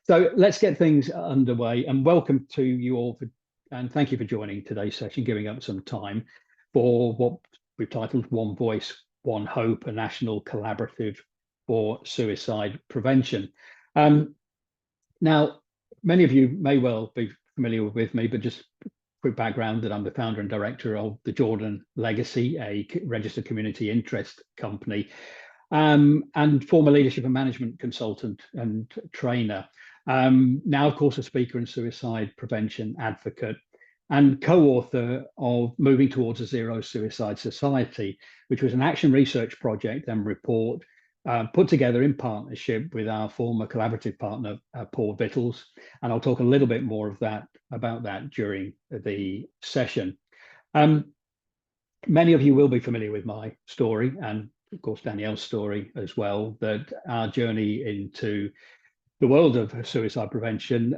So let's get things underway, and welcome to you all and thank you for joining today's session, giving up some time for what we've titled One Voice, One Hope, a national collaborative for suicide prevention. Now, many of you may well be familiar with me, but just quick background that I'm the founder and director of the Jordan Legacy, a registered community interest company, and former leadership and management consultant and trainer. Now, of course, a speaker and suicide prevention advocate and co-author of Moving Towards a Zero Suicide Society, which was an action research project and report put together in partnership with our former collaborative partner, Paul Vittles. And I'll talk a little bit more about that during the session. Many of you will be familiar with my story and, of course, Danielle's story as well, that our journey into the world of suicide prevention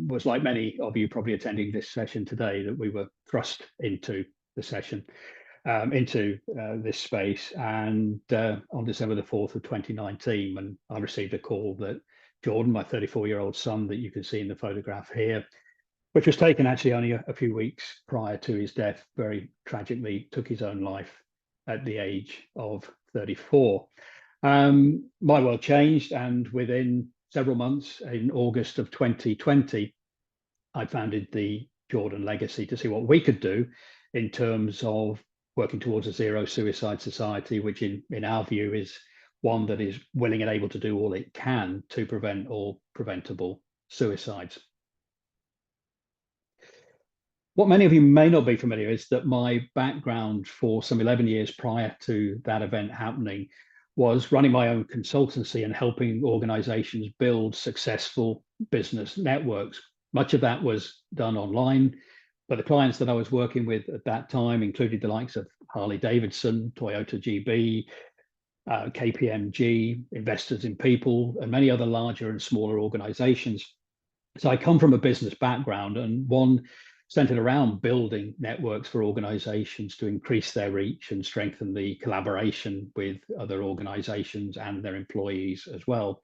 was like many of you probably attending this session today, that we were thrust into the session, into this space. And on December the 4th of 2019, when I received a call that Jordan, my 34-year-old son that you can see in the photograph here, which was taken actually only a few weeks prior to his death, very tragically took his own life at the age of 34. My world changed, and within several months, in August of 2020, I founded the Jordan Legacy to see what we could do in terms of working towards a zero suicide society, which in our view is one that is willing and able to do all it can to prevent all preventable suicides. What many of you may not be familiar is that my background for some 11 years prior to that event happening was running my own consultancy and helping organizations build successful business networks. Much of that was done online, but the clients that I was working with at that time included the likes of Harley Davidson, Toyota GB, KPMG, Investors in People, and many other larger and smaller organizations. So I come from a business background, and one centered around building networks for organizations to increase their reach and strengthen the collaboration with other organizations and their employees as well.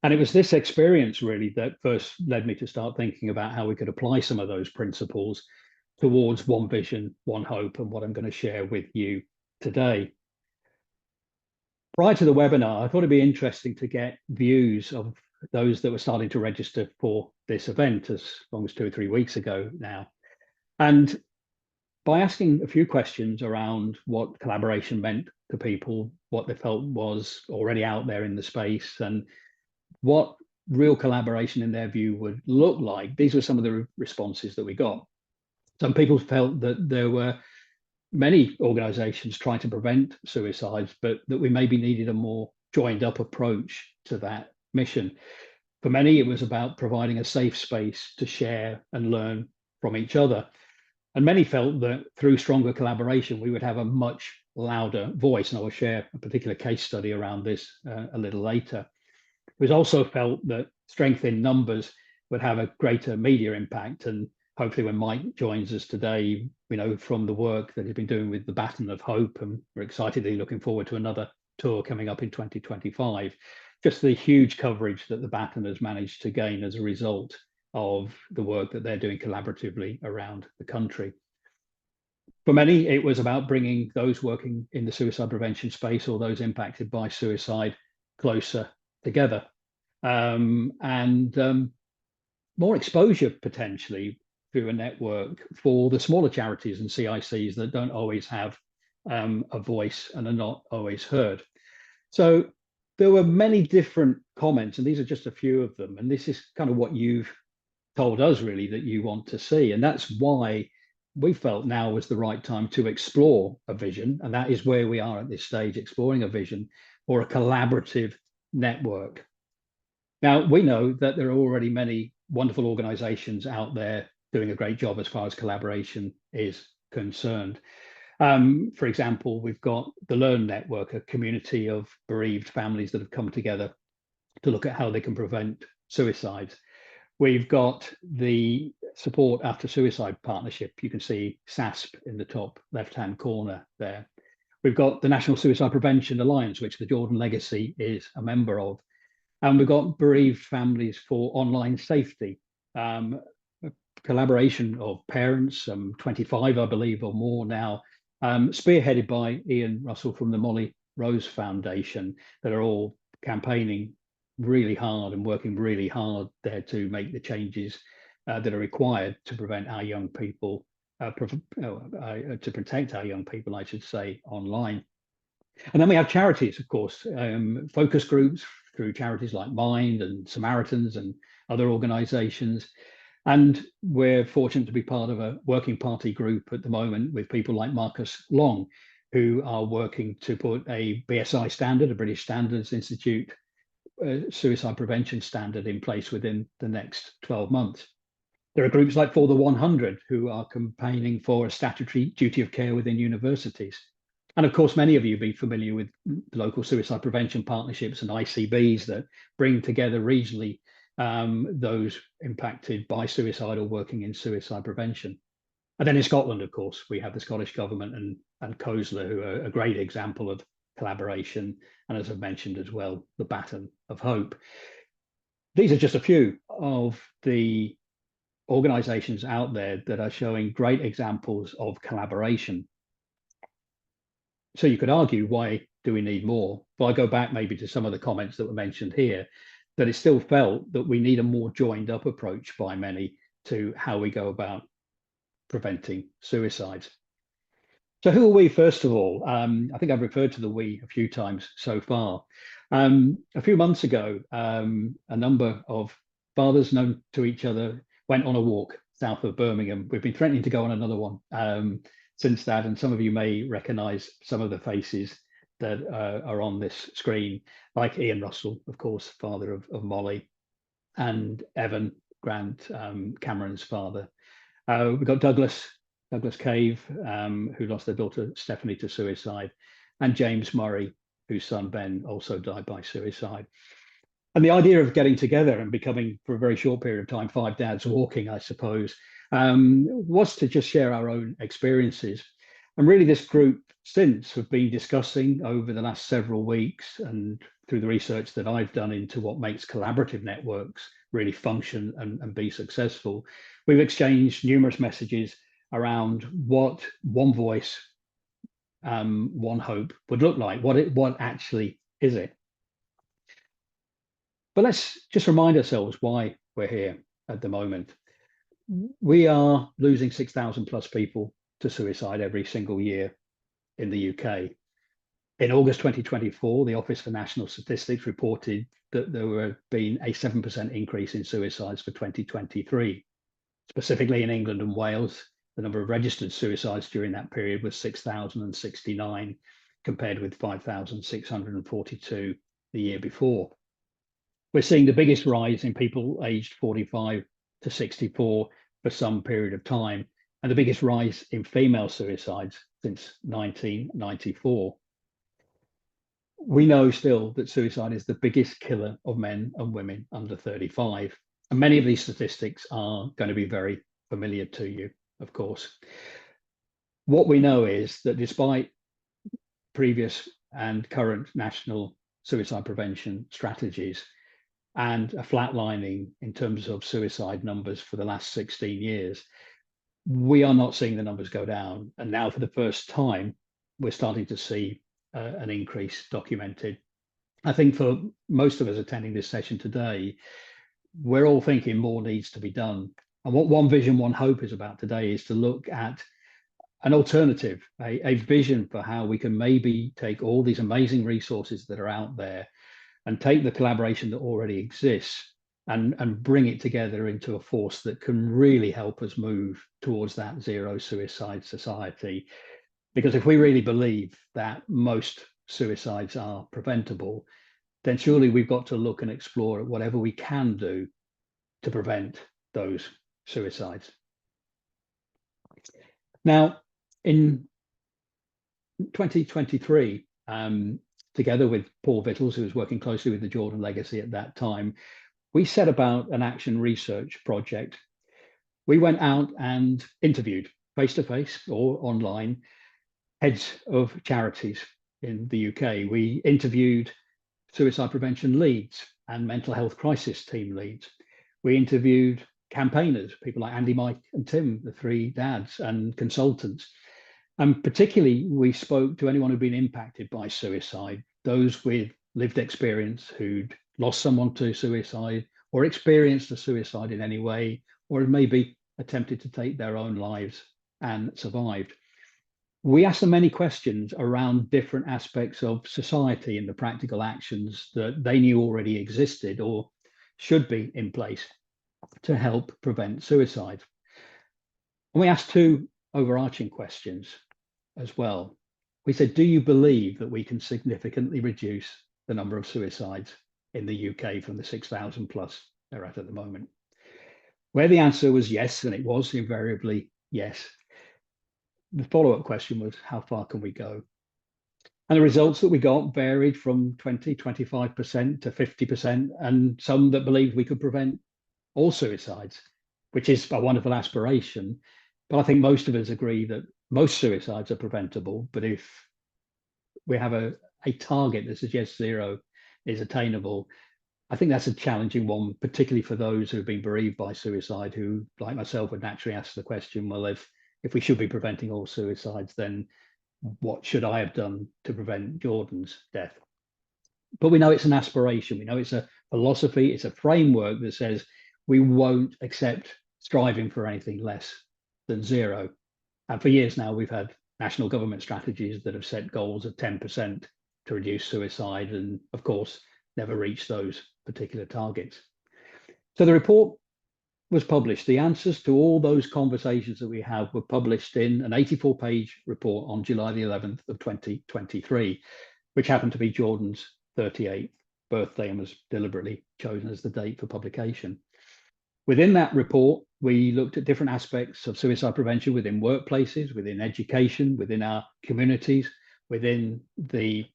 And it was this experience really that first led me to start thinking about how we could apply some of those principles towards one vision, one hope, and what I'm going to share with you today. Prior to the webinar, I thought it'd be interesting to get views of those that were starting to register for this event as long as 2 or 3 weeks ago now. And by asking a few questions around what collaboration meant to people, what they felt was already out there in the space, and what real collaboration in their view would look like, these were some of the responses that we got. Some people felt that there were many organizations trying to prevent suicides, but that we maybe needed a more joined up approach to that mission. For many, it was about providing a safe space to share and learn from each other. And many felt that through stronger collaboration, we would have a much louder voice. And I will share a particular case study around this a little later. It was also felt that strength in numbers would have a greater media impact. And hopefully when Mike joins us today, we know from the work that he's been doing with the Baton of Hope, and we're excitedly looking forward to another tour coming up in 2025, just the huge coverage that the Baton has managed to gain as a result of the work that they're doing collaboratively around the country. For many, it was about bringing those working in the suicide prevention space or those impacted by suicide closer together, and more exposure potentially through a network for the smaller charities and CICs that don't always have a voice and are not always heard. So there were many different comments, and these are just a few of them. And this is kind of what you've told us really that you want to see. And that's why we felt now was the right time to explore a vision. And that is where we are at this stage, exploring a vision or a collaborative network. Now, we know that there are already many wonderful organizations out there doing a great job as far as collaboration is concerned. For example, we've got the Learn Network, a community of bereaved families that have come together to look at how they can prevent suicides. We've got the Support After Suicide Partnership. You can see SASP in the top left-hand corner there. We've got the National Suicide Prevention Alliance, which the Jordan Legacy is a member of. And we've got Bereaved Families for Online Safety, a collaboration of parents, 25, I believe, or more now, spearheaded by Ian Russell from the Molly Rose Foundation, that are all campaigning really hard and working really hard there to make the changes that are required to prevent our young people, to protect our young people, I should say, online. And then we have charities, of course, focus groups through charities like Mind and Samaritans and other organizations. And we're fortunate to be part of a working party group at the moment with people like Marcus Long, who are working to put a BSI standard, a British Standards Institute suicide prevention standard in place within the next 12 months. There are groups like For the 100 who are campaigning for a statutory duty of care within universities. And of course, many of you will be familiar with local suicide prevention partnerships and ICBs that bring together regionally those impacted by suicide or working in suicide prevention. And then in Scotland, of course, we have the Scottish Government and COSLA, who are a great example of collaboration. And as I've mentioned as well, the Baton of Hope. These are just a few of the organizations out there that are showing great examples of collaboration. So you could argue, why do we need more? Well, I go back maybe to some of the comments that were mentioned here, that it's still felt that we need a more joined up approach by many to how we go about preventing suicides. So who are we, first of all? I think I've referred to the we a few times so far. A few months ago, a number of fathers known to each other went on a walk south of Birmingham. We've been threatening to go on another one since that, and some of you may recognize some of the faces that are on this screen, like Ian Russell, of course, father of Molly, and Evan Grant, Cameron's father. We've got Douglas Cave, who lost their daughter Stephanie to suicide, and James Murray, whose son Ben also died by suicide. And the idea of getting together and becoming, for a very short period of time, five dads walking, I suppose, was to just share our own experiences. And really, this group since have been discussing over the last several weeks, and through the research that I've done into what makes collaborative networks really function and be successful, we've exchanged numerous messages around what one voice, one hope would look like. What actually is it? But let's just remind ourselves why we're here at the moment. We are losing 6,000 plus people to suicide every single year in the UK. In August 2024, the Office for National Statistics reported that there had been a 7% increase in suicides for 2023. Specifically in England and Wales, the number of registered suicides during that period was 6,069, compared with 5,642 the year before. We're seeing the biggest rise in people aged 45 to 64 for some period of time, and the biggest rise in female suicides since 1994. We know still that suicide is the biggest killer of men and women under 35. And many of these statistics are going to be very familiar to you, of course. What we know is that despite previous and current national suicide prevention strategies and a flatlining in terms of suicide numbers for the last 16 years, we are not seeing the numbers go down. And now for the first time, we're starting to see an increase documented. I think for most of us attending this session today, we're all thinking more needs to be done. And what One Vision, One Hope is about today is to look at an alternative, a vision for how we can maybe take all these amazing resources that are out there and take the collaboration that already exists and bring it together into a force that can really help us move towards that zero suicide society. Because if we really believe that most suicides are preventable, then surely we've got to look and explore whatever we can do to prevent those suicides. Now, in 2023, together with Paul Vittles, who was working closely with the Jordan Legacy at that time, we set about an action research project. We went out and interviewed face-to-face or online heads of charities in the UK. We interviewed suicide prevention leads and mental health crisis team leads. We interviewed campaigners, people like Andy, Mike, and Tim, the three dads, and consultants. And particularly, we spoke to anyone who'd been impacted by suicide, those with lived experience who'd lost someone to suicide or experienced a suicide in any way, or had maybe attempted to take their own lives and survived. We asked them many questions around different aspects of society and the practical actions that they knew already existed or should be in place to help prevent suicide. And we asked two overarching questions as well. We said, do you believe that we can significantly reduce the number of suicides in the UK from the 6,000 plus they're at the moment? Where the answer was yes, and it was invariably yes, the follow-up question was, how far can we go? And the results that we got varied from 20, 25% to 50%, and some that believed we could prevent all suicides, which is a wonderful aspiration. But I think most of us agree that most suicides are preventable. But if we have a target that suggests zero is attainable, I think that's a challenging one, particularly for those who've been bereaved by suicide, who, like myself, would naturally ask the question, well, if we should be preventing all suicides, then what should I have done to prevent Jordan's death? But we know it's an aspiration. We know it's a philosophy. It's a framework that says we won't accept striving for anything less than zero. And for years now, we've had national government strategies that have set goals of 10% to reduce suicide, and of course, never reached those particular targets. So the report was published. The answers to all those conversations that we have were published in an 84-page report on July the 11th of 2023, which happened to be Jordan's 38th birthday and was deliberately chosen as the date for publication. Within that report, we looked at different aspects of suicide prevention within workplaces, within education, within our communities, within the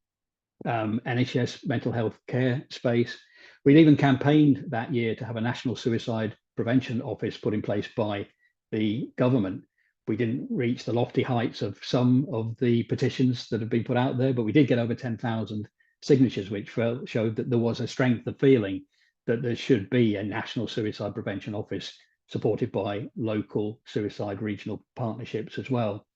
NHS mental health care space. We'd even campaigned that year to have a national suicide prevention office put in place by the government. We didn't reach the lofty heights of some of the petitions that have been put out there, but we did get over 10,000 signatures, which showed that there was a strength of feeling that there should be a national suicide prevention office supported by local suicide regional partnerships as well.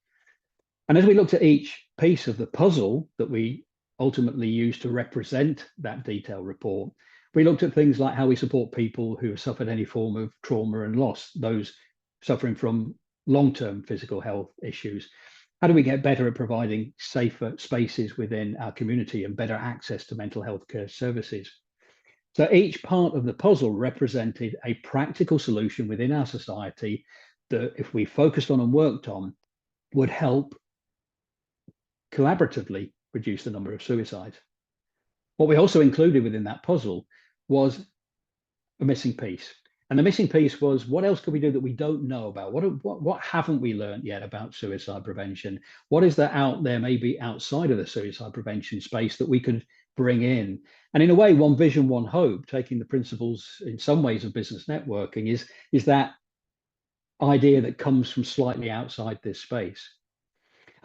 And as we looked at each piece of the puzzle that we ultimately used to represent that detailed report, we looked at things like how we support people who have suffered any form of trauma and loss, those suffering from long-term physical health issues. How do we get better at providing safer spaces within our community and better access to mental health care services? So each part of the puzzle represented a practical solution within our society that, if we focused on and worked on, would help collaboratively reduce the number of suicides. What we also included within that puzzle was a missing piece. And the missing piece was, what else could we do that we don't know about? What haven't we learned yet about suicide prevention? What is there out there, maybe outside of the suicide prevention space, that we could bring in? And in a way, one vision, one hope, taking the principles in some ways of business networking, is that idea that comes from slightly outside this space.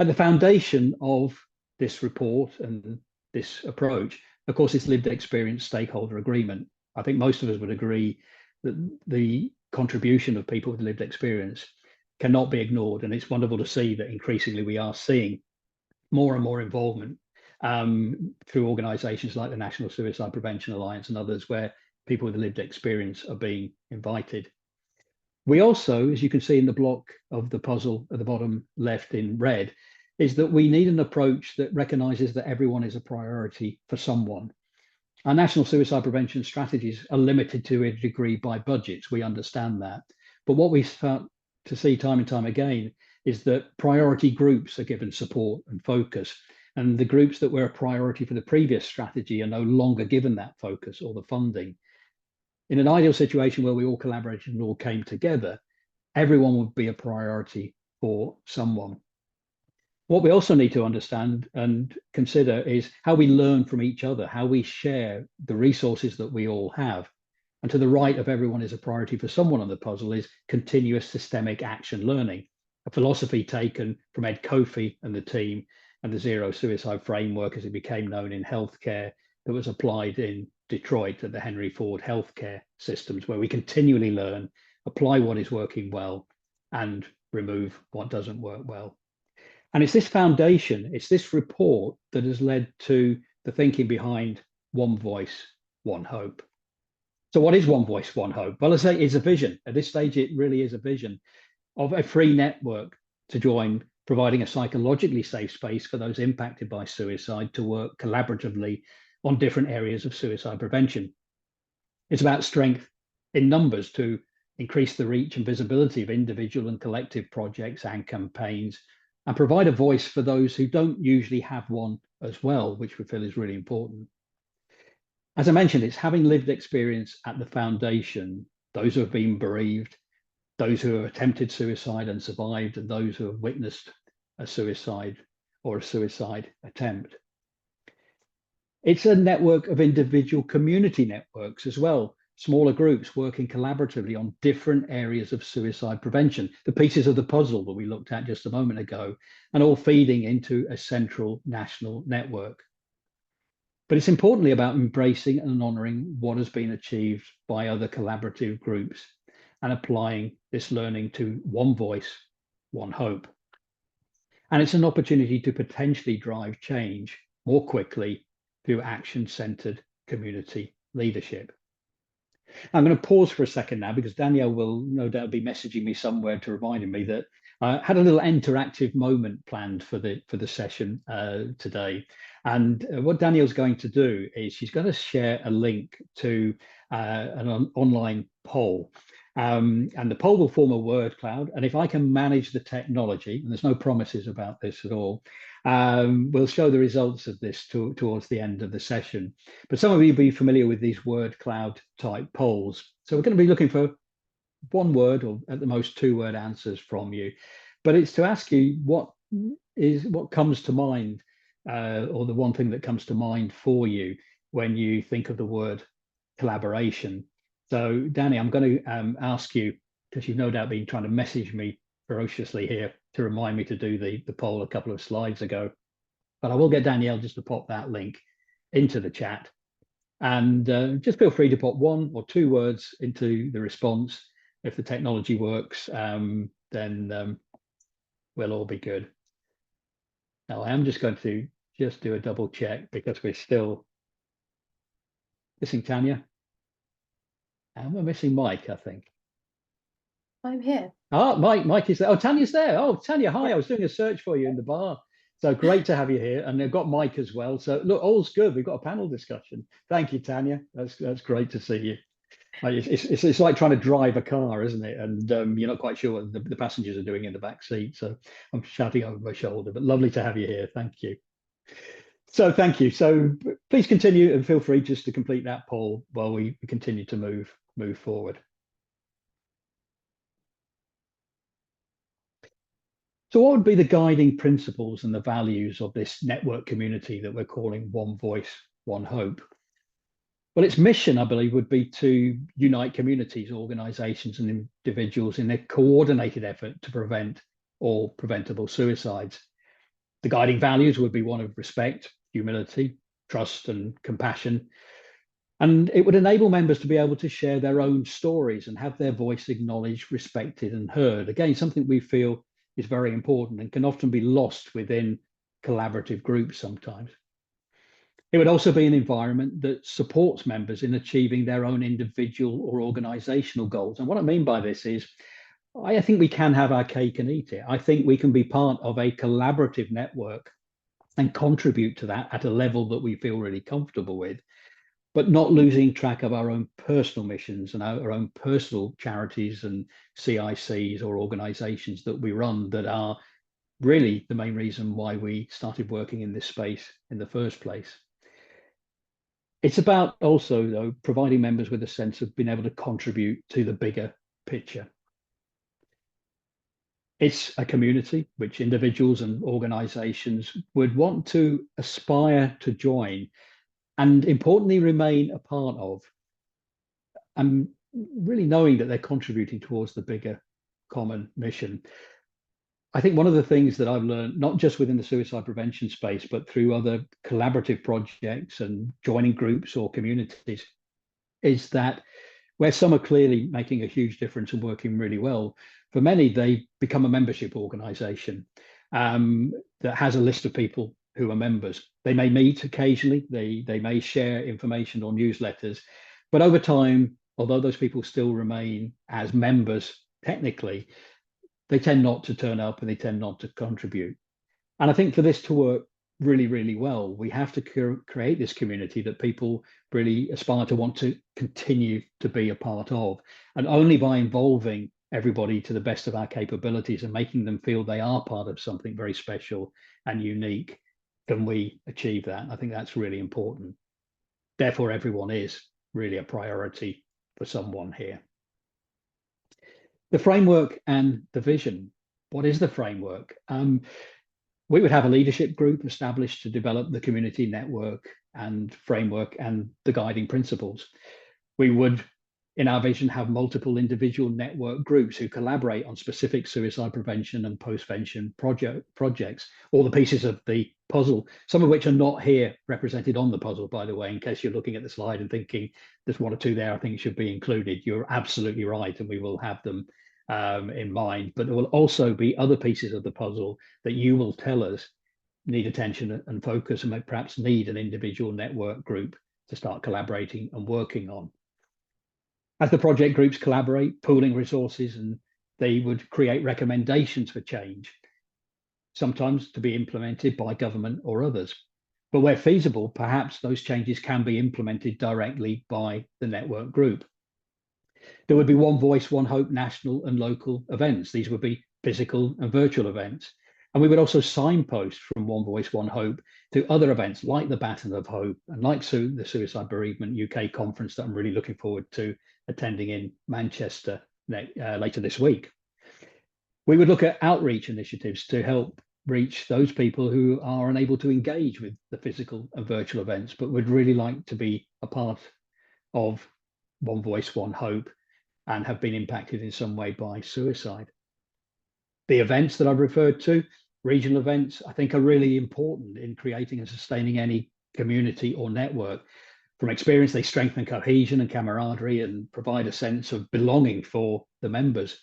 At the foundation of this report and this approach, of course, is lived experience stakeholder agreement. I think most of us would agree that the contribution of people with lived experience cannot be ignored. And it's wonderful to see that increasingly we are seeing more and more involvement through organizations like the National Suicide Prevention Alliance and others, where people with lived experience are being invited. We also, as you can see in the block of the puzzle at the bottom left in red, is that we need an approach that recognizes that everyone is a priority for someone. Our national suicide prevention strategies are limited to a degree by budgets. We understand that. But what we start to see time and time again is that priority groups are given support and focus. And the groups that were a priority for the previous strategy are no longer given that focus or the funding. In an ideal situation where we all collaborated and all came together, everyone would be a priority for someone. What we also need to understand and consider is how we learn from each other, how we share the resources that we all have. And to the right of everyone is a priority for someone on the puzzle is continuous systemic action learning, a philosophy taken from Ed Kofi and the team and the Zero Suicide Framework, as it became known in healthcare, that was applied in Detroit at the Henry Ford Healthcare Systems, where we continually learn, apply what is working well, and remove what doesn't work well. And it's this foundation, it's this report that has led to the thinking behind One Voice, One Hope. So what is One Voice, One Hope? Well, I say it's a vision. At this stage, it really is a vision of a free network to join, providing a psychologically safe space for those impacted by suicide to work collaboratively on different areas of suicide prevention. It's about strength in numbers to increase the reach and visibility of individual and collective projects and campaigns, and provide a voice for those who don't usually have one as well, which we feel is really important. As I mentioned, it's having lived experience at the foundation, those who have been bereaved, those who have attempted suicide and survived, and those who have witnessed a suicide or a suicide attempt. It's a network of individual community networks as well, smaller groups working collaboratively on different areas of suicide prevention, the pieces of the puzzle that we looked at just a moment ago, and all feeding into a central national network. But it's importantly about embracing and honouring what has been achieved by other collaborative groups and applying this learning to One Voice, One Hope. And it's an opportunity to potentially drive change more quickly through action-centred community leadership. I'm going to pause for a second now because Danielle will no doubt be messaging me somewhere to remind me that I had a little interactive moment planned for the session today. And what Danielle's going to do is she's going to share a link to an online poll. And the poll will form a word cloud. And if I can manage the technology, and there's no promises about this at all, we'll show the results of this towards the end of the session. But some of you will be familiar with these word cloud type polls. So we're going to be looking for one word or at the most 2-word answers from you. But it's to ask you what comes to mind, or the one thing that comes to mind for you when you think of the word collaboration. So Danny, I'm going to ask you, because you've no doubt been trying to message me ferociously here to remind me to do the poll a couple of slides ago, but I will get Danielle just to pop that link into the chat, and just feel free to put 1 or 2 words into the response. If the technology works, then we'll all be good. Now I am just going to just do a double check because we're still missing Tanya. And we're missing Mike, I think. I'm here. Oh, Mike is there. Oh, Tanya's there. Oh, Tanya, hi. I was doing a search for you in the bar. So great to have you here. And they've got Mike as well. So look, all's good. We've got a panel discussion. Thank you, Tanya. That's great to see you. It's like trying to drive a car, isn't it? And you're not quite sure what the passengers are doing in the back seat. So I'm shouting over my shoulder, but lovely to have you here. Thank you. So thank you. So please continue and feel free just to complete that poll while we continue to move forward. So what would be the guiding principles and the values of this network community that we're calling One Voice, One Hope? Well, its mission, I believe, would be to unite communities, organizations, and individuals in a coordinated effort to prevent all preventable suicides. The guiding values would be one of respect, humility, trust, and compassion. And it would enable members to be able to share their own stories and have their voice acknowledged, respected, and heard. Again, something we feel is very important and can often be lost within collaborative groups sometimes. It would also be an environment that supports members in achieving their own individual or organizational goals. And what I mean by this is, I think we can have our cake and eat it. I think we can be part of a collaborative network and contribute to that at a level that we feel really comfortable with, but not losing track of our own personal missions and our own personal charities and CICs or organizations that we run that are really the main reason why we started working in this space in the first place. It's about also, though, providing members with a sense of being able to contribute to the bigger picture. It's a community which individuals and organizations would want to aspire to join and importantly remain a part of, and really knowing that they're contributing towards the bigger common mission. I think one of the things that I've learned, not just within the suicide prevention space, but through other collaborative projects and joining groups or communities, is that where some are clearly making a huge difference and working really well, for many, they become a membership organization that has a list of people who are members. They may meet occasionally, they may share information or newsletters, but over time, although those people still remain as members technically, they tend not to turn up and they tend not to contribute. And I think for this to work really, really well, we have to create this community that people really aspire to want to continue to be a part of. And only by involving everybody to the best of our capabilities and making them feel they are part of something very special and unique can we achieve that. I think that's really important. Therefore, everyone is really a priority for someone here. The framework and the vision. What is the framework? We would have a leadership group established to develop the community network and framework and the guiding principles. We would, in our vision, have multiple individual network groups who collaborate on specific suicide prevention and postvention projects, all the pieces of the puzzle, some of which are not here represented on the puzzle, by the way, in case you're looking at the slide and thinking there's one or two there I think should be included. You're absolutely right, and we will have them in mind, but there will also be other pieces of the puzzle that you will tell us need attention and focus and might perhaps need an individual network group to start collaborating and working on. As the project groups collaborate, pooling resources, and they would create recommendations for change, sometimes to be implemented by government or others. But where feasible, perhaps those changes can be implemented directly by the network group. There would be One Voice, One Hope national and local events. These would be physical and virtual events. And we would also signpost from One Voice, One Hope to other events like the Baton of Hope and like the Suicide Bereavement UK conference that I'm really looking forward to attending in Manchester later this week. We would look at outreach initiatives to help reach those people who are unable to engage with the physical and virtual events, but would really like to be a part of One Voice, One Hope and have been impacted in some way by suicide. The events that I've referred to, regional events, I think are really important in creating and sustaining any community or network. From experience, they strengthen cohesion and camaraderie and provide a sense of belonging for the members.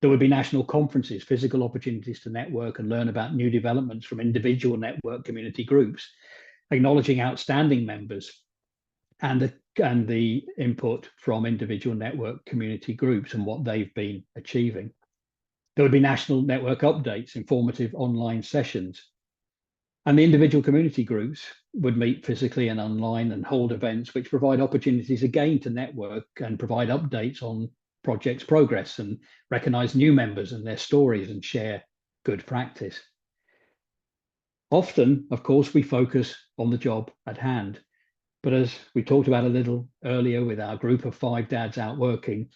There would be national conferences, physical opportunities to network and learn about new developments from individual network community groups, acknowledging outstanding members and the input from individual network community groups and what they've been achieving. There would be national network updates, informative online sessions, and the individual community groups would meet physically and online and hold events which provide opportunities again to network and provide updates on projects' progress and recognize new members and their stories and share good practice. Often, of course, we focus on the job at hand. But as we talked about a little earlier with our group of 5 dads out working,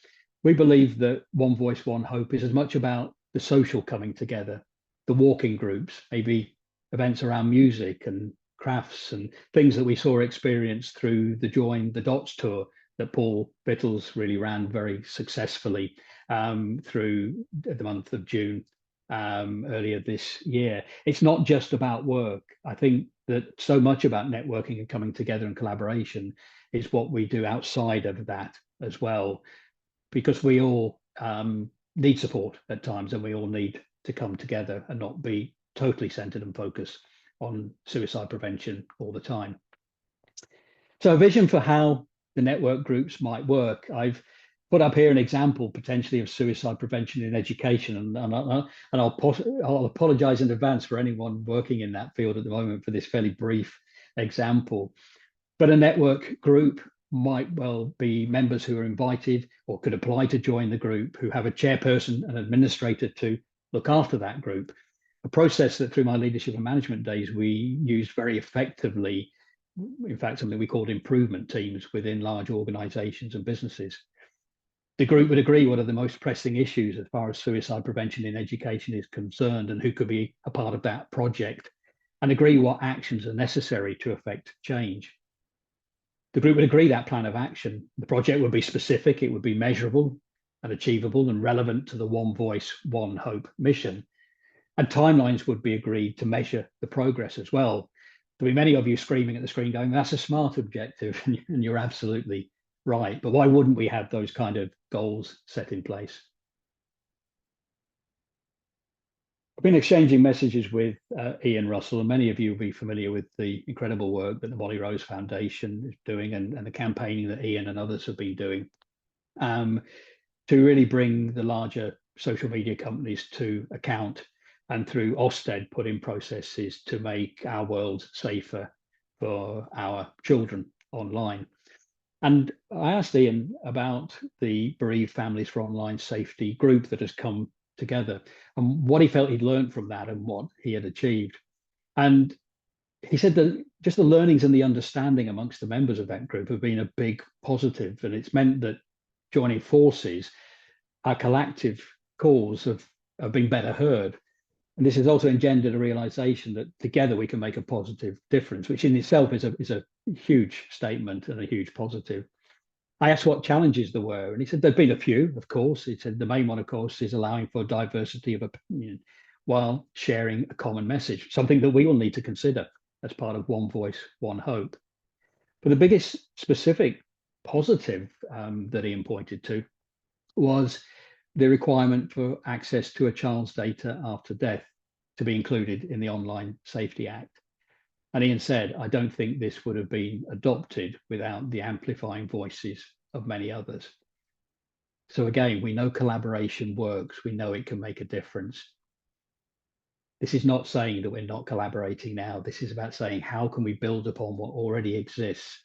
we believe that One Voice, One Hope is as much about the social coming together, the walking groups, maybe events around music and crafts and things that we saw experienced through the Join the Dots tour that Paul Bittles really ran very successfully through the month of June earlier this year. It's not just about work. I think that so much about networking and coming together and collaboration is what we do outside of that as well, because we all need support at times and we all need to come together and not be totally centered and focused on suicide prevention all the time. So a vision for how the network groups might work. I've put up here an example potentially of suicide prevention in education, and I'll apologize in advance for anyone working in that field at the moment for this fairly brief example. But a network group might well be members who are invited or could apply to join the group, who have a chairperson and administrator to look after that group. A process that through my leadership and management days we used very effectively, in fact, something we called improvement teams within large organizations and businesses. The group would agree what are the most pressing issues as far as suicide prevention in education is concerned and who could be a part of that project, and agree what actions are necessary to effect change. The group would agree that plan of action. The project would be specific, it would be measurable and achievable and relevant to the One Voice, One Hope mission. And timelines would be agreed to measure the progress as well. There'll be many of you screaming at the screen going, that's a smart objective, and you're absolutely right. But why wouldn't we have those kind of goals set in place? I've been exchanging messages with Ian Russell, and many of you will be familiar with the incredible work that the Molly Rose Foundation is doing, and the campaigning that Ian and others have been doing to really bring the larger social media companies to account, and through Ofsted put in processes to make our world safer for our children online. And I asked Ian about the Bereaved Families for Online Safety group that has come together and what he felt he'd learned from that and what he had achieved. And he said that just the learnings and the understanding amongst the members of that group have been a big positive, and it's meant that joining forces, our collective cause have been better heard. And this has also engendered a realization that together we can make a positive difference, which in itself is a huge statement and a huge positive. I asked what challenges there were, and he said there've been a few, of course. He said the main one, of course, is allowing for diversity of opinion while sharing a common message, something that we all need to consider as part of One Voice, One Hope. But the biggest specific positive that Ian pointed to was the requirement for access to a child's data after death to be included in the Online Safety Act. And Ian said, I don't think this would have been adopted without the amplifying voices of many others. So again, we know collaboration works. We know it can make a difference. This is not saying that we're not collaborating now. This is about saying, how can we build upon what already exists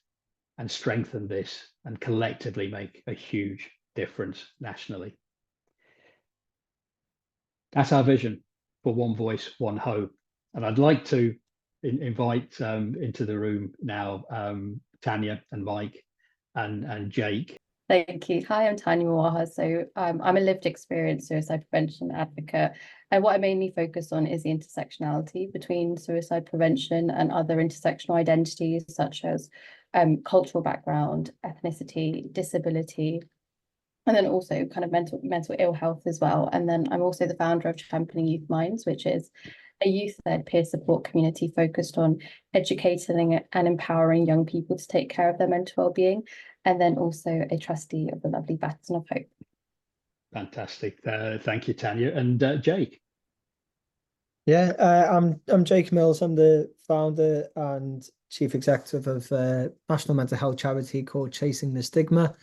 and strengthen this and collectively make a huge difference nationally. That's our vision for One Voice, One Hope. And I'd like to invite into the room now Tanya and Mike and Jake. Thank you. Hi, I'm Tanya Mowaha. So I'm a lived experience suicide prevention advocate. And what I mainly focus on is the intersectionality between suicide prevention and other intersectional identities, such as cultural background, ethnicity, disability, and then also kind of mental ill health as well. And then I'm also the founder of Championing Youth Minds, which is a youth-led peer support community focused on educating and empowering young people to take care of their mental well-being, and then also a trustee of the lovely Baton of Hope. Fantastic. Thank you, Tanya. And Jake. Yeah, I'm Jake Mills. I'm the founder and chief executive of a national mental health charity called Chasing the Stigma,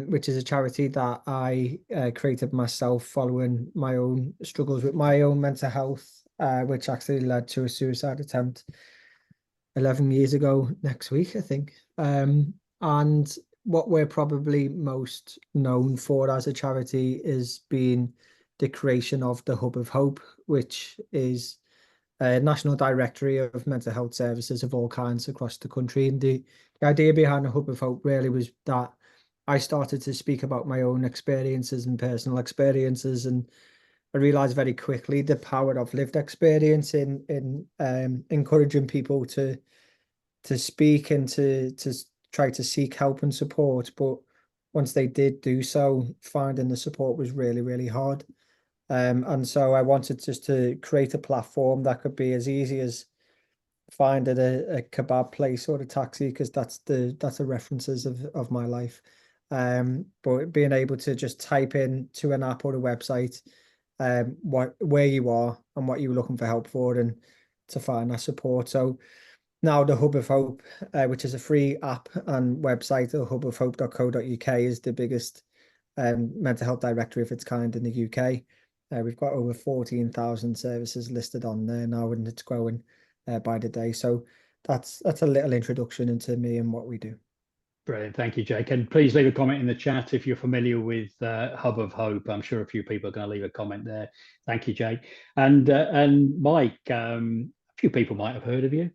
which is a charity that I created myself following my own struggles with my own mental health, which actually led to a suicide attempt 11 years ago next week, I think. And what we're probably most known for as a charity is being the creation of the Hub of Hope, which is a national directory of mental health services of all kinds across the country. And the idea behind the Hub of Hope really was that I started to speak about my own experiences and personal experiences, and I realized very quickly the power of lived experience in encouraging people to speak and to try to seek help and support. But once they did do so, finding the support was really, really hard. And so I wanted just to create a platform that could be as easy as finding a kebab place or a taxi, because that's the references of my life. But being able to just type in to an app or a website where you are and what you're looking for help for, and to find that support. So now the Hub of Hope, which is a free app and website, hubofhope.co.uk, is the biggest mental health directory of its kind in the UK. We've got over 14,000 services listed on there now, and it's growing by the day. So that's a little introduction into me and what we do. Brilliant. Thank you, Jake. And please leave a comment in the chat if you're familiar with Hub of Hope. I'm sure a few people are going to leave a comment there. Thank you, Jake. And Mike, a few people might have heard of you.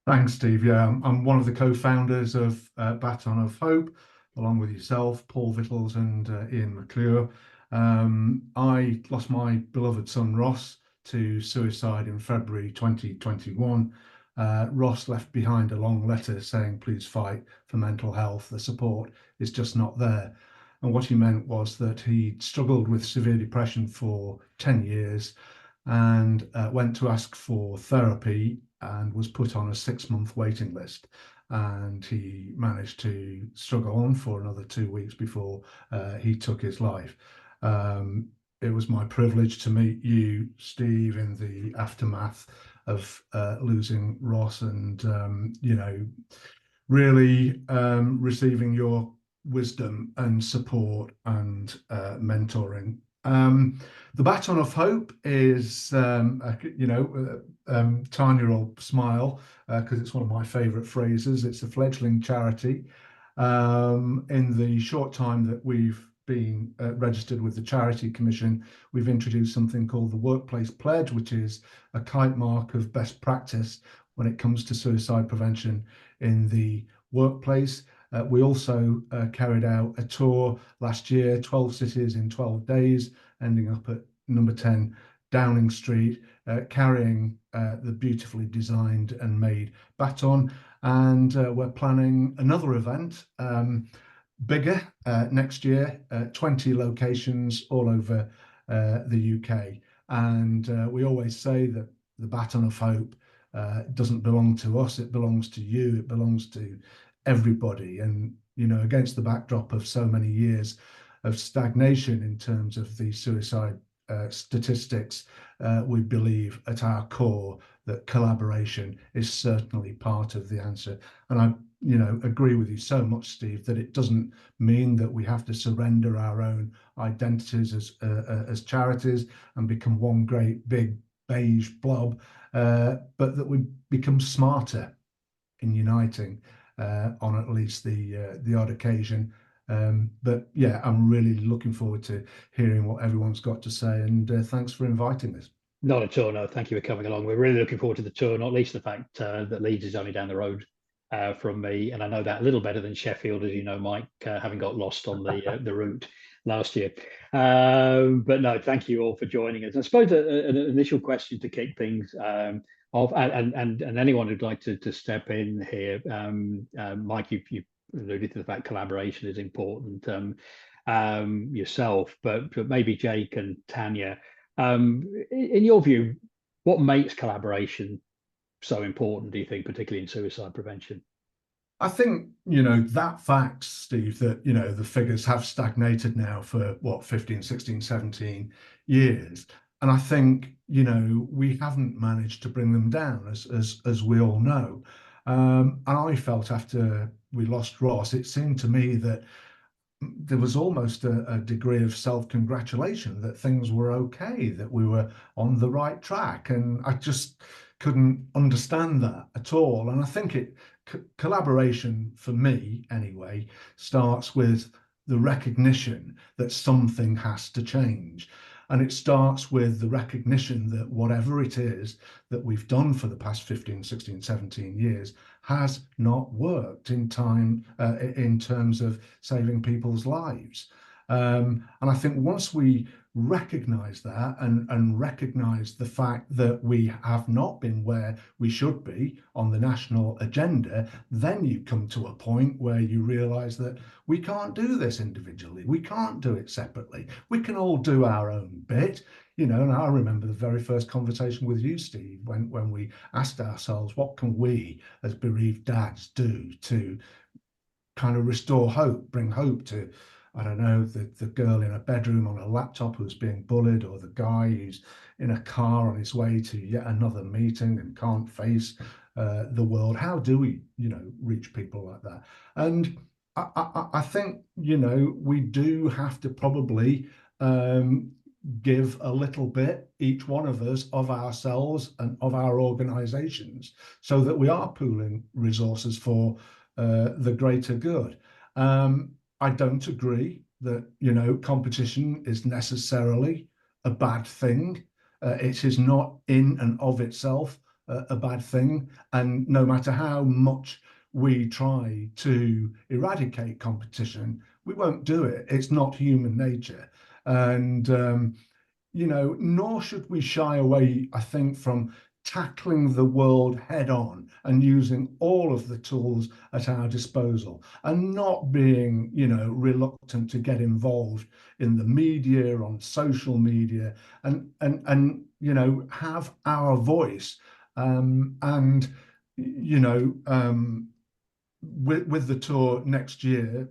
Thanks, Steve. Yeah, I'm one of the co-founders of Baton of Hope, along with yourself, Paul Vittles and Ian McClure. I lost my beloved son, Ross, to suicide in February 2021. Ross left behind a long letter saying, please fight for mental health. The support is just not there. And what he meant was that he struggled with severe depression for 10 years and went to ask for therapy and was put on a 6-month waiting list. And he managed to struggle on for another 2 weeks before he took his life. It was my privilege to meet you, Steve, in the aftermath of losing Ross, and really receiving your wisdom and support and mentoring. The Baton of Hope is, Tanya will smile because it's one of my favourite phrases. It's a fledgling charity. In the short time that we've been registered with the Charity Commission, we've introduced something called the Workplace Pledge, which is a kite mark of best practice when it comes to suicide prevention in the workplace. We also carried out a tour last year, 12 cities in 12 days, ending up at number 10 Downing Street, carrying the beautifully designed and made baton. And we're planning another event, bigger, next year, 20 locations all over the UK. And we always say that the Baton of Hope doesn't belong to us, it belongs to you, it belongs to everybody. And against the backdrop of so many years of stagnation in terms of the suicide statistics, we believe at our core that collaboration is certainly part of the answer. And I agree with you so much, Steve, that it doesn't mean that we have to surrender our own identities as charities and become one great big beige blob, but that we become smarter in uniting on at least the odd occasion. But yeah, I'm really looking forward to hearing what everyone's got to say, and thanks for inviting us. Not at all, no, thank you for coming along. We're really looking forward to the tour, not least the fact that Leeds is only down the road from me, and I know that a little better than Sheffield, as you know, Mike, having got lost on the route last year. But no, thank you all for joining us. I suppose an initial question to kick things off, and anyone who'd like to step in here, Mike, you've alluded to the fact collaboration is important yourself, but maybe Jake and Tanya, in your view, what makes collaboration so important, do you think, particularly in suicide prevention? I think, that fact, Steve, that, the figures have stagnated now for 15, 16, 17 years. And I think, we haven't managed to bring them down, as we all know. And I felt after we lost Ross, it seemed to me that there was almost a degree of self-congratulation that things were okay, that we were on the right track. And I just couldn't understand that at all. And I think collaboration, for me anyway, starts with the recognition that something has to change. And it starts with the recognition that whatever it is that we've done for the past 15, 16, 17 years has not worked in terms of saving people's lives. And I think once we recognize that and recognize the fact that we have not been where we should be on the national agenda, then you come to a point where you realize that we can't do this individually, we can't do it separately, we can all do our own bit. And I remember the very first conversation with you, Steve, when we asked ourselves, what can we as bereaved dads do to kind of restore hope, bring hope to, I don't know, the girl in a bedroom on a laptop who's being bullied, or the guy who's in a car on his way to yet another meeting and can't face the world. How do we, reach people like that? And I think, we do have to probably give a little bit, each one of us, of ourselves and of our organisations, so that we are pooling resources for the greater good. I don't agree that, competition is necessarily a bad thing. It is not in and of itself a bad thing. And no matter how much we try to eradicate competition, we won't do it. It's not human nature. And, nor should we shy away, I think, from tackling the world head on and using all of the tools at our disposal, and not being, you know, reluctant to get involved in the media, on social media, and you know, have our voice. And you know, with the tour next year,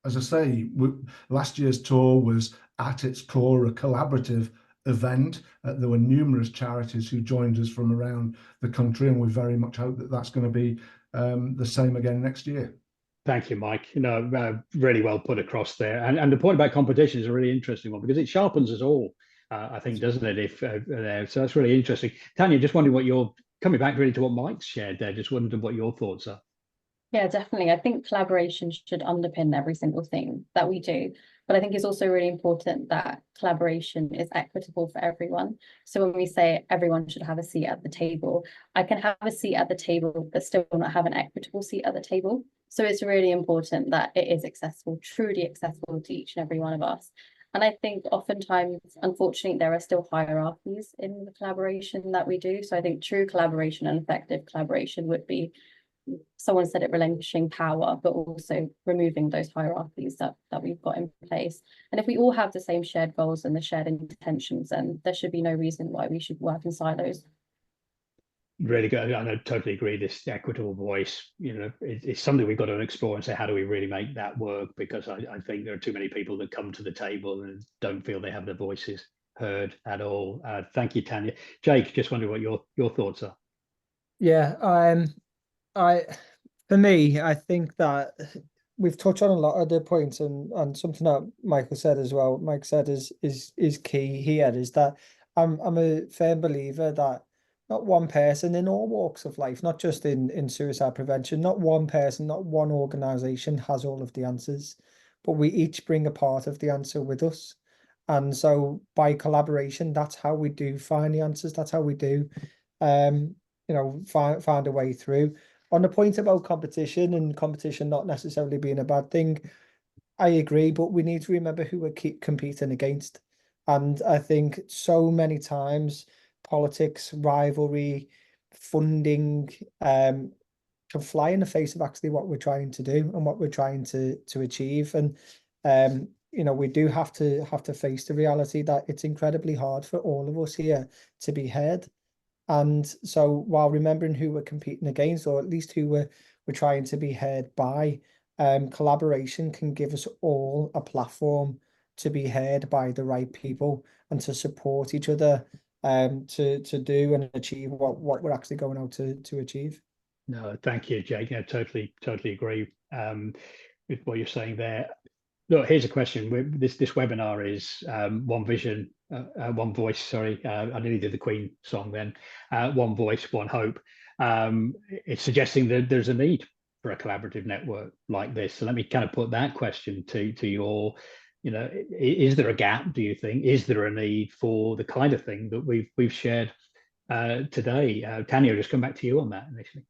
as I say, last year's tour was at its core a collaborative event. There were numerous charities who joined us from around the country, and we very much hope that that's going to be the same again next year. Thank you, Mike. You know, really well put across there. And the point about competition is a really interesting one, because it sharpens us all, I think, doesn't it? If so that's really interesting. Tanya, just wondering what you're coming back really to what Mike's shared there. Just wondering what your thoughts are. Yeah, definitely. I think collaboration should underpin every single thing that we do. But I think it's also really important that collaboration is equitable for everyone. So when we say everyone should have a seat at the table, I can have a seat at the table, but still not have an equitable seat at the table. So it's really important that it is accessible, truly accessible to each and every one of us. And I think oftentimes, unfortunately, there are still hierarchies in the collaboration that we do. So I think true collaboration and effective collaboration would be, someone said it, relinquishing power, but also removing those hierarchies that we've got in place. And if we all have the same shared goals and the shared intentions, then there should be no reason why we should work in silos. Really good. I totally agree. This equitable voice, you know, it's something we've got to explore and say, how do we really make that work? Because I think there are too many people that come to the table and don't feel they have their voices heard at all. Thank you, Tanya. Jake, just wondering what your thoughts are. Yeah, for me, I think that we've touched on a lot of the points, and something that Michael said as well. Mike said is key here, is that I'm a firm believer that not one person in all walks of life, not just in suicide prevention, not one person, not one organization has all of the answers, but we each bring a part of the answer with us. And so by collaboration, that's how we do find the answers. That's how we do, you know, find a way through. On the point about competition, and competition not necessarily being a bad thing, I agree, but we need to remember who we're competing against. And I think so many times politics, rivalry, funding can fly in the face of actually what we're trying to do and what we're trying to achieve. And you know, we do have to face the reality that it's incredibly hard for all of us here to be heard. And so while remembering who we're competing against, or at least who we're trying to be heard by, collaboration can give us all a platform to be heard by the right people and to support each other, to do and achieve what we're actually going out to achieve. No, thank you, Jake. I totally agree with what you're saying there. Look, here's a question. This webinar is one vision, one voice. Sorry, I nearly did the Queen song then. One voice, one hope. It's suggesting that there's a need for a collaborative network like this. So let me kind of put that question to your, you know, is there a gap? Do you think? Is there a need for the kind of thing that we've shared today? Tanya, I'll just come back to you on that initially.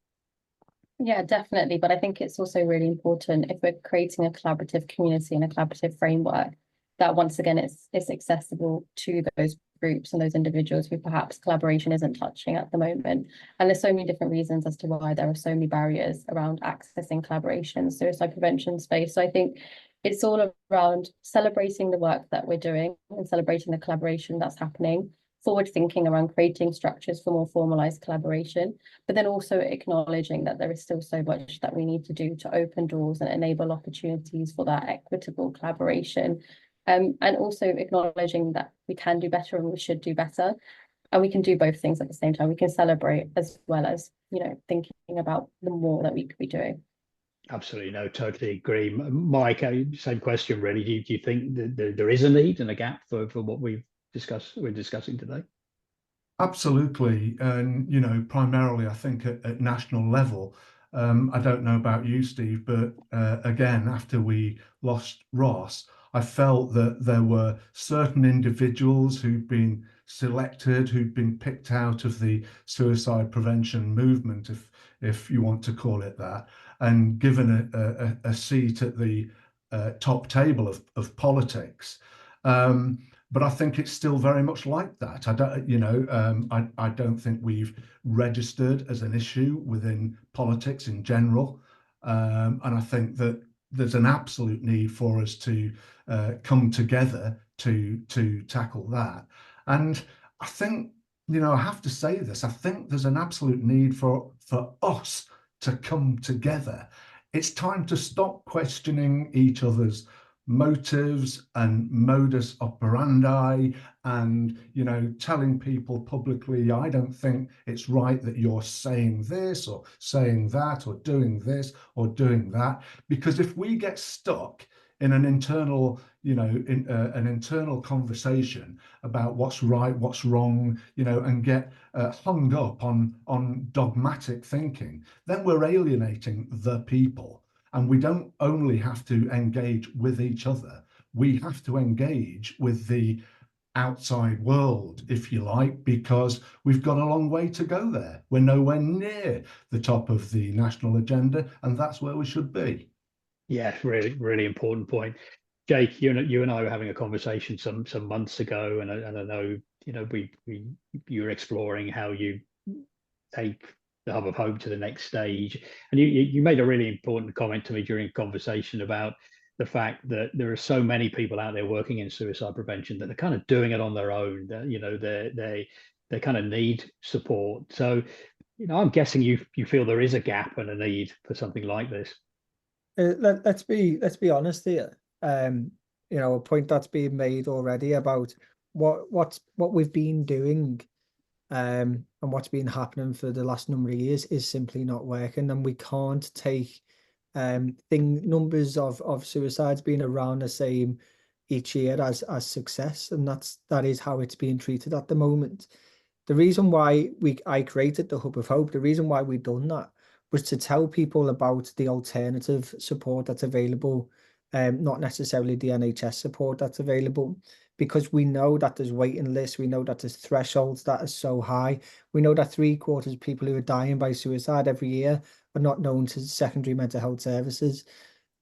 Yeah, definitely. But I think it's also really important, if we're creating a collaborative community and a collaborative framework, that once again, it's accessible to those groups and those individuals who perhaps collaboration isn't touching at the moment. And there's so many different reasons as to why there are so many barriers around accessing collaboration, suicide prevention space. So I think it's all around celebrating the work that we're doing and celebrating the collaboration that's happening, forward thinking around creating structures for more formalized collaboration, but then also acknowledging that there is still so much that we need to do to open doors and enable opportunities for that equitable collaboration. And also acknowledging that we can do better and we should do better. And we can do both things at the same time. We can celebrate as well as, you know, thinking about the more that we could be doing. Absolutely, no, totally agree. Mike, same question really. Do you think that there is a need and a gap for what we're discussing today? Absolutely. And, you know, primarily, I think at national level, I don't know about you, Steve, but again, after we lost Ross, I felt that there were certain individuals who'd been selected, who'd been picked out of the suicide prevention movement, if you want to call it that, and given a seat at the top table of politics. but I think it's still very much like that. I don't, I don't think we've registered as an issue within politics in general, and I think that there's an absolute need for us to come together to tackle that. And I think, I have to say this, I think there's an absolute need for us to come together. It's time to stop questioning each other's motives and modus operandi, and telling people publicly, I don't think it's right that you're saying this or saying that or doing this or doing that. Because if we get stuck in an internal an internal conversation about what's right, what's wrong, and get hung up on dogmatic thinking, then we're alienating the people. And we don't only have to engage with each other, we have to engage with the outside world, if you like, because we've got a long way to go there. We're nowhere near the top of the national agenda, and that's where we should be. Yeah, really, really important point. Jake, you and I were having a conversation some months ago, and I know, you were exploring how you take the Hub of Hope to the next stage, and you made a really important comment to me during a conversation about the fact that there are so many people out there working in suicide prevention that are kind of doing it on their own. They kind of need support. So, I'm guessing you feel there is a gap and a need for something like this. Let's be honest here. A point that's being made already about what we've been doing, and what's been happening for the last number of years is simply not working, and we can't take numbers of suicides being around the same each year as success, and that is how it's being treated at the moment. The reason why I created the Hub of Hope, the reason why we've done that, was to tell people about the alternative support that's available, not necessarily the NHS support that's available, because we know that there's waiting lists, we know that there's thresholds that are so high, we know that 3/4 of people who are dying by suicide every year are not known to secondary mental health services.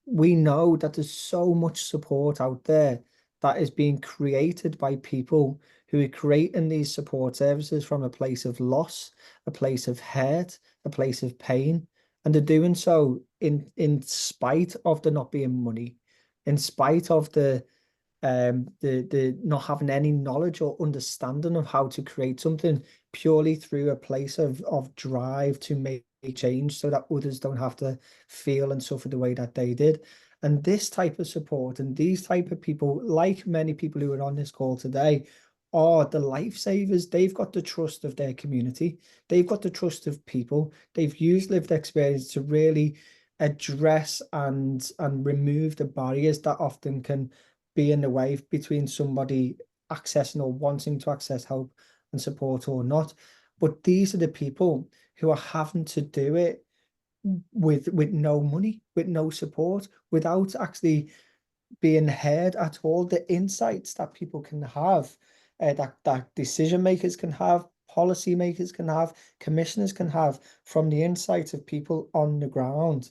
We know that there's so much support out there that is being created by people who are creating these support services from a place of loss, a place of hurt, a place of pain, and they're doing so in spite of there not being money, in spite of the not having any knowledge or understanding of how to create something, purely through a place of drive to make change so that others don't have to feel and suffer the way that they did. And this type of support and these type of people, like many people who are on this call today, are the lifesavers. They've got the trust of their community. They've got the trust of people. They've used lived experience to really address and remove the barriers that often can be in the way between somebody accessing or wanting to access help and support or not. But these are the people who are having to do it with no money, with no support, without actually being heard at all. The insights that people can have, that decision makers can have, policy makers can have, commissioners can have from the insights of people on the ground.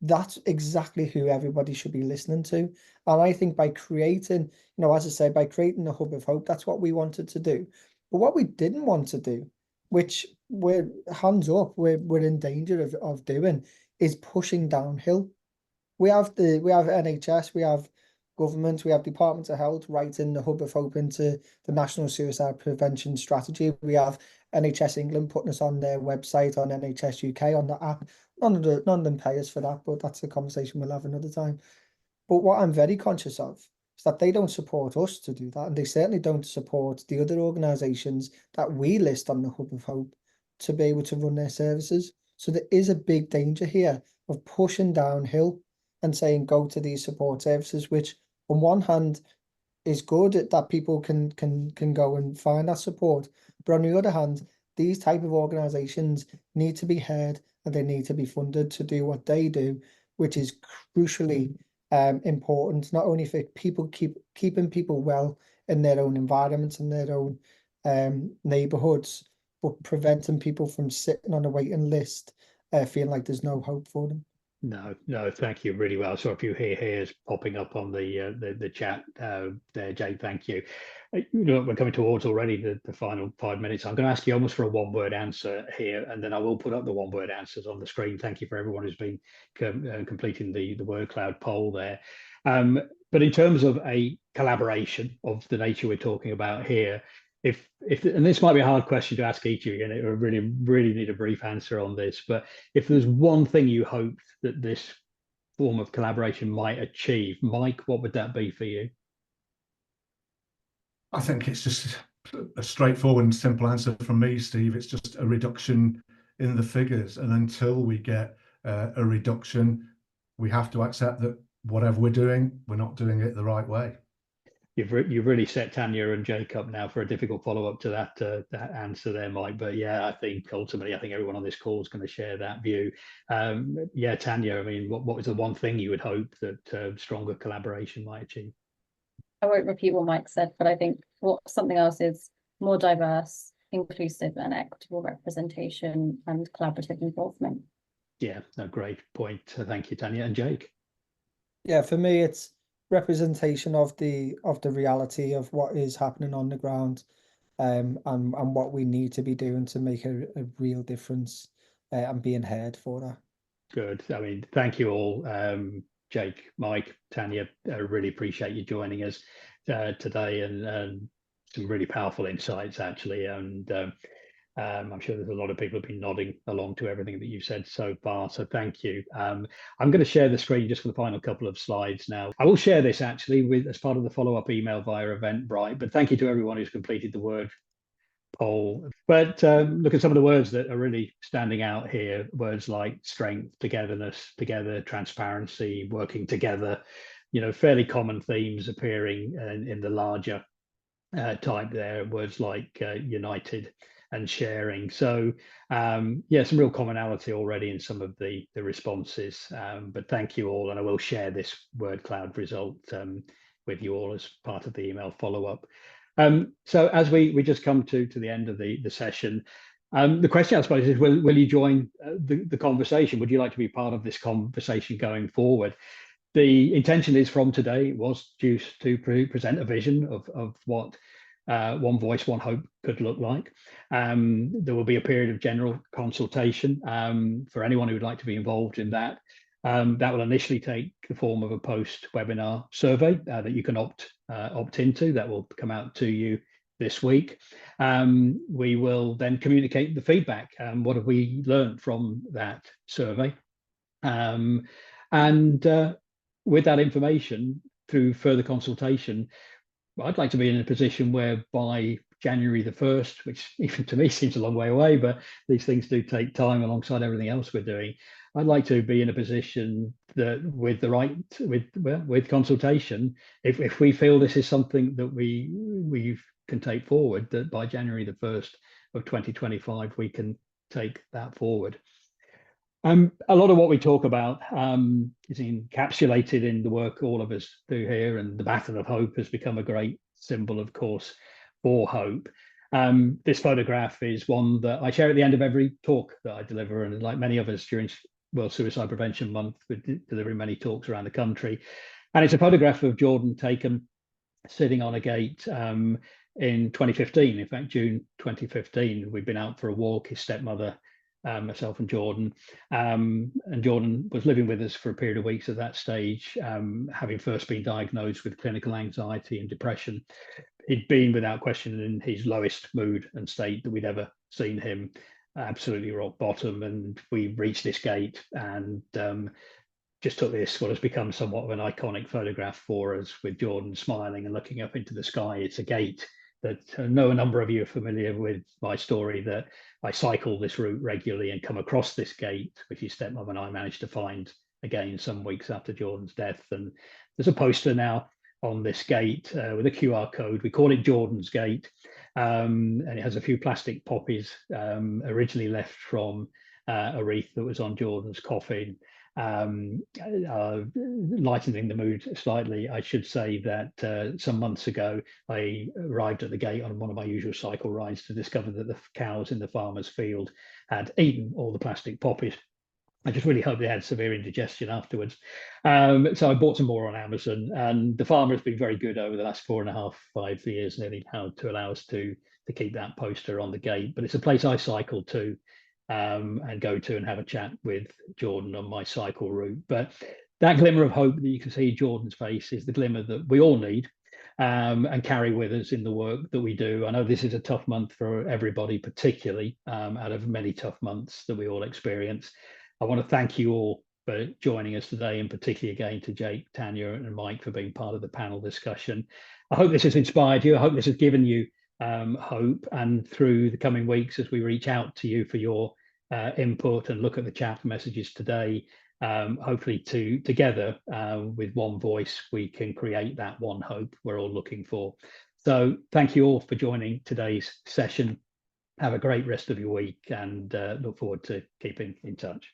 That's exactly who everybody should be listening to. And I think by creating, as I say, by creating the Hub of Hope, that's what we wanted to do. But what we didn't want to do, which we're hands up, we're in danger of doing, is pushing downhill. We have NHS, we have government, we have Department of Health writing the Hub of Hope into the National Suicide Prevention Strategy. We have NHS England putting us on their website, on NHS UK, on the app. None of them pay us for that, but that's a conversation we'll have another time. But what I'm very conscious of is that they don't support us to do that, and they certainly don't support the other organisations that we list on the Hub of Hope to be able to run their services. So there is a big danger here of pushing downhill and saying go to these support services, which on one hand is good that people can go and find that support, but on the other hand, these type of organisations need to be heard and they need to be funded to do what they do, which is crucially important, not only for people keeping people well in their own environments and their own neighbourhoods, but preventing people from sitting on a waiting list, feeling like there's no hope for them. No, thank you. Really well. I saw a few here's popping up on the chat there, Jake. Thank you. We're coming towards already the final 5 minutes. I'm going to ask you almost for a one-word answer here, and then I will put up the one-word answers on the screen. Thank you for everyone who's been completing the word cloud poll there. But in terms of a collaboration of the nature we're talking about here, if and this might be a hard question to ask each of you, and it really need a brief answer on this, but if there's one thing you hoped that this form of collaboration might achieve, Mike, what would that be for you? I think it's just a straightforward and simple answer from me, Steve. It's just a reduction in the figures, and until we get a reduction, we have to accept that whatever we're doing, we're not doing it the right way. You've really set Tanya and Jake up now for a difficult follow-up to that answer there, Mike. But yeah, I think ultimately, I think everyone on this call is going to share that view. Yeah, Tanya, I mean, what was the one thing you would hope that stronger collaboration might achieve? I won't repeat what Mike said, but I think something else is more diverse, inclusive and equitable representation and collaborative involvement. Yeah, a great point. Thank you, Tanya. And Jake? Yeah, for me, it's representation of the reality of what is happening on the ground, and what we need to be doing to make a real difference, and being heard for that. Good. I mean, thank you all, Jake, Mike, Tanya. I really appreciate you joining us today, and some really powerful insights actually. And I'm sure there's a lot of people who've been nodding along to everything that you've said so far. So thank you. I'm going to share the screen just for the final couple of slides now. I will share this actually as part of the follow-up email via Eventbrite. But thank you to everyone who's completed the word poll. But look at some of the words that are really standing out here. Words like strength, togetherness, together, transparency, working together. Fairly common themes appearing in the larger type there. Words like united and sharing. So yeah, some real commonality already in some of the responses. But thank you all, and I will share this word cloud result with you all as part of the email follow-up. So as we just come to the end of the session, the question I suppose is, will you join the conversation? Would you like to be part of this conversation going forward? The intention is from today was just to present a vision of what One Voice, One Hope could look like. There will be a period of general consultation for anyone who would like to be involved in that. That will initially take the form of a post-webinar survey that you can opt into. That will come out to you this week. We will then communicate the feedback. What have we learned from that survey? With that information, through further consultation, I'd like to be in a position where by January the 1st, which even to me seems a long way away, but these things do take time alongside everything else we're doing. I'd like to be in a position that with consultation, if we feel this is something that we can take forward, that by January the 1st of 2025, we can take that forward. A lot of what we talk about is encapsulated in the work all of us do here, and the Baton of Hope has become a great symbol, of course, for hope. This photograph is one that I share at the end of every talk that I deliver, and like many of us during World Suicide Prevention Month, we're delivering many talks around the country. And it's a photograph of Jordan taken sitting on a gate in 2015, in fact, June 2015. We'd been out for a walk, his stepmother, myself and Jordan was living with us for a period of weeks at that stage, having first been diagnosed with clinical anxiety and depression. He'd been, without question, in his lowest mood and state that we'd ever seen him, absolutely rock bottom. And we reached this gate and just took this, what has become somewhat of an iconic photograph for us, with Jordan smiling and looking up into the sky. It's a gate that a number of you are familiar with my story, that I cycle this route regularly and come across this gate, which his stepmom and I managed to find again some weeks after Jordan's death. And there's a poster now on this gate with a QR code. We call it Jordan's Gate, and it has a few plastic poppies originally left from a wreath that was on Jordan's coffin. Lightening the mood slightly, I should say that some months ago, I arrived at the gate on one of my usual cycle rides to discover that the cows in the farmer's field had eaten all the plastic poppies. I just really hope they had severe indigestion afterwards. So I bought some more on Amazon, and the farmer has been very good over the last 4.5, 5 years nearly now to allow us to keep that poster on the gate. But it's a place I cycle to and go to and have a chat with Jordan on my cycle route. But that glimmer of hope that you can see Jordan's face is the glimmer that we all need and carry with us in the work that we do. I know this is a tough month for everybody, particularly out of many tough months that we all experience. I want to thank you all for joining us today, and particularly again to Jake, Tanya, and Mike for being part of the panel discussion. I hope this has inspired you. I hope this has given you hope, and through the coming weeks as we reach out to you for your input and look at the chat messages today, hopefully together with one voice we can create that one hope we're all looking for. So thank you all for joining today's session. Have a great rest of your week, and look forward to keeping in touch.